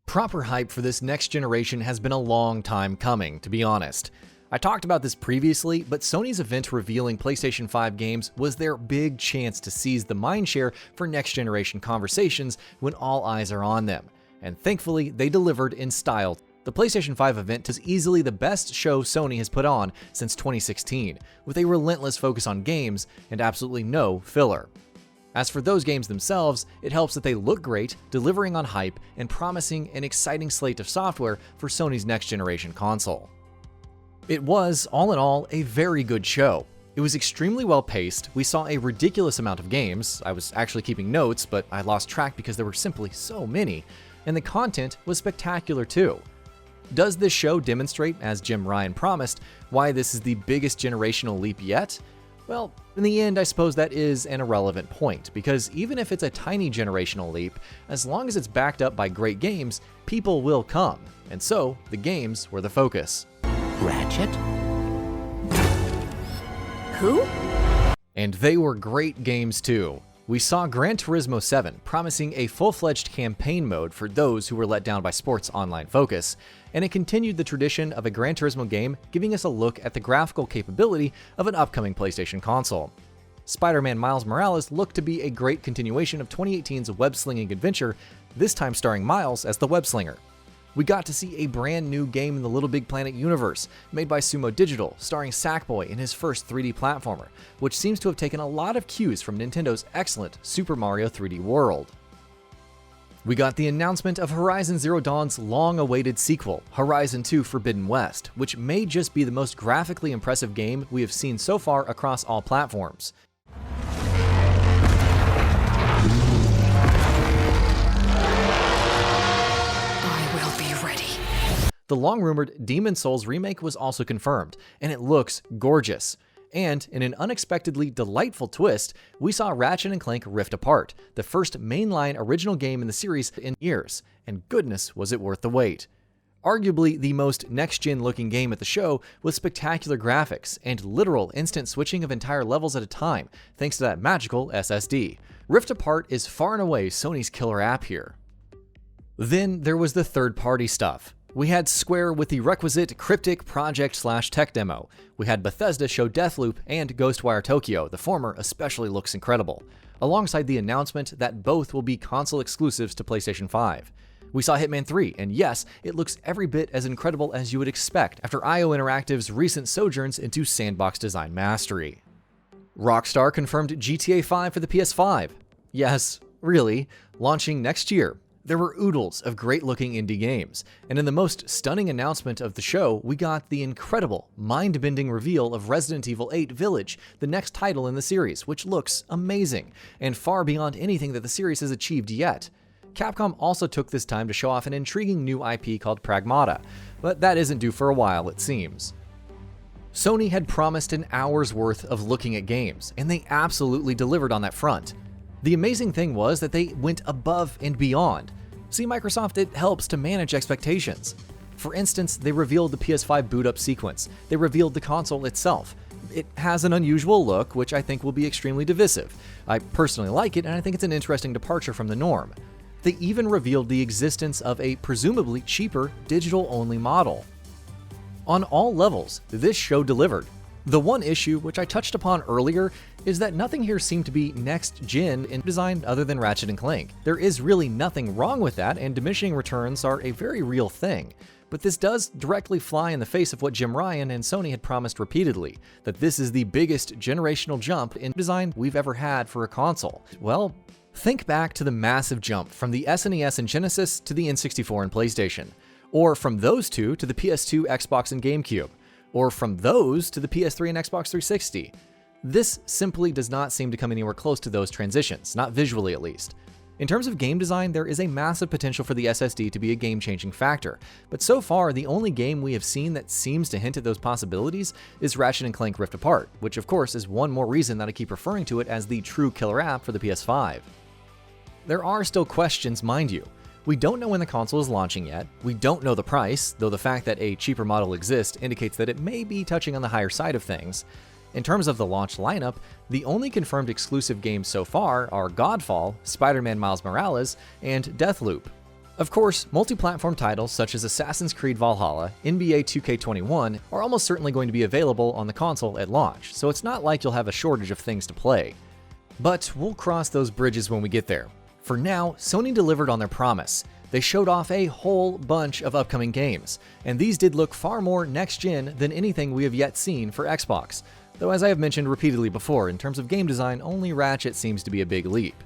Proper hype for this next generation has been a long time coming, to be honest. I talked about this previously, but Sony's event revealing PlayStation 5 games was their big chance to seize the mindshare for next generation conversations when all eyes are on them. And thankfully, they delivered in style. The PlayStation 5 event is easily the best show Sony has put on since 2016, with a relentless focus on games and absolutely no filler. As for those games themselves, it helps that they look great, delivering on hype and promising an exciting slate of software for Sony's next generation console. It was, all in all, a very good show. It was extremely well paced, we saw a ridiculous amount of games, I was actually keeping notes, but I lost track because there were simply so many, and the content was spectacular too. Does this show demonstrate, as Jim Ryan promised, why this is the biggest generational leap yet? Well, in the end, I suppose that is an irrelevant point, because even if it's a tiny generational leap, as long as it's backed up by great games, people will come, and so the games were the focus. Ratchet? Who? And they were great games too. We saw Gran Turismo 7 promising a full-fledged campaign mode for those who were let down by sports online focus, and it continued the tradition of a Gran Turismo game giving us a look at the graphical capability of an upcoming PlayStation console. Spider-Man Miles Morales looked to be a great continuation of 2018's web-slinging adventure, this time starring Miles as the web-slinger. We got to see a brand new game in the Little Big Planet universe, made by Sumo Digital, starring Sackboy in his first 3D platformer, which seems to have taken a lot of cues from Nintendo's excellent Super Mario 3D World. We got the announcement of Horizon Zero Dawn's long-awaited sequel, Horizon 2 Forbidden West, which may just be the most graphically impressive game we have seen so far across all platforms. The long-rumored Demon's Souls remake was also confirmed, and it looks gorgeous. And in an unexpectedly delightful twist, we saw Ratchet & Clank Rift Apart, the first mainline original game in the series in years, and goodness was it worth the wait. Arguably the most next-gen looking game at the show with spectacular graphics and literal instant switching of entire levels at a time, thanks to that magical SSD. Rift Apart is far and away Sony's killer app here. Then there was the third-party stuff. We had Square with the requisite cryptic project/tech demo. We had Bethesda show Deathloop and Ghostwire Tokyo, the former especially looks incredible, alongside the announcement that both will be console exclusives to PlayStation 5. We saw Hitman 3, and yes, it looks every bit as incredible as you would expect after IO Interactive's recent sojourns into sandbox design mastery. Rockstar confirmed GTA 5 for the PS5. Yes, really, launching next year. There were oodles of great-looking indie games, and in the most stunning announcement of the show, we got the incredible, mind-bending reveal of Resident Evil 8 Village, the next title in the series, which looks amazing, and far beyond anything that the series has achieved yet. Capcom also took this time to show off an intriguing new IP called Pragmata, but that isn't due for a while, it seems. Sony had promised an hour's worth of looking at games, and they absolutely delivered on that front. The amazing thing was that they went above and beyond. See, Microsoft, it helps to manage expectations. For instance, they revealed the PS5 boot-up sequence. They revealed the console itself. It has an unusual look, which I think will be extremely divisive. I personally like it, and I think it's an interesting departure from the norm. They even revealed the existence of a presumably cheaper digital-only model. On all levels, this show delivered. The one issue, which I touched upon earlier, is that nothing here seemed to be next-gen in design other than Ratchet & Clank. There is really nothing wrong with that, and diminishing returns are a very real thing. But this does directly fly in the face of what Jim Ryan and Sony had promised repeatedly, that this is the biggest generational jump in design we've ever had for a console. Well, think back to the massive jump from the SNES and Genesis to the N64 and PlayStation, or from those two to the PS2, Xbox, and GameCube, or from those to the PS3 and Xbox 360. This simply does not seem to come anywhere close to those transitions, not visually at least. In terms of game design, there is a massive potential for the SSD to be a game-changing factor, but so far the only game we have seen that seems to hint at those possibilities is Ratchet & Clank Rift Apart, which of course is one more reason that I keep referring to it as the true killer app for the PS5. There are still questions, mind you. We don't know when the console is launching yet, we don't know the price, though the fact that a cheaper model exists indicates that it may be touching on the higher side of things. In terms of the launch lineup, the only confirmed exclusive games so far are Godfall, Spider-Man Miles Morales, and Deathloop. Of course, multi-platform titles such as Assassin's Creed Valhalla, NBA 2K21 are almost certainly going to be available on the console at launch, so it's not like you'll have a shortage of things to play. But we'll cross those bridges when we get there. For now, Sony delivered on their promise. They showed off a whole bunch of upcoming games, and these did look far more next-gen than anything we have yet seen for Xbox. Though as I have mentioned repeatedly before, in terms of game design, only Ratchet seems to be a big leap.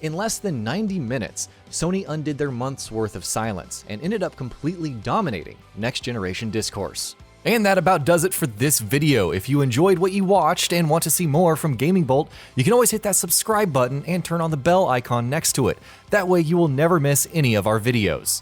In less than 90 minutes, Sony undid their month's worth of silence and ended up completely dominating next-generation discourse. And that about does it for this video. If you enjoyed what you watched and want to see more from Gaming Bolt, you can always hit that subscribe button and turn on the bell icon next to it. That way you will never miss any of our videos.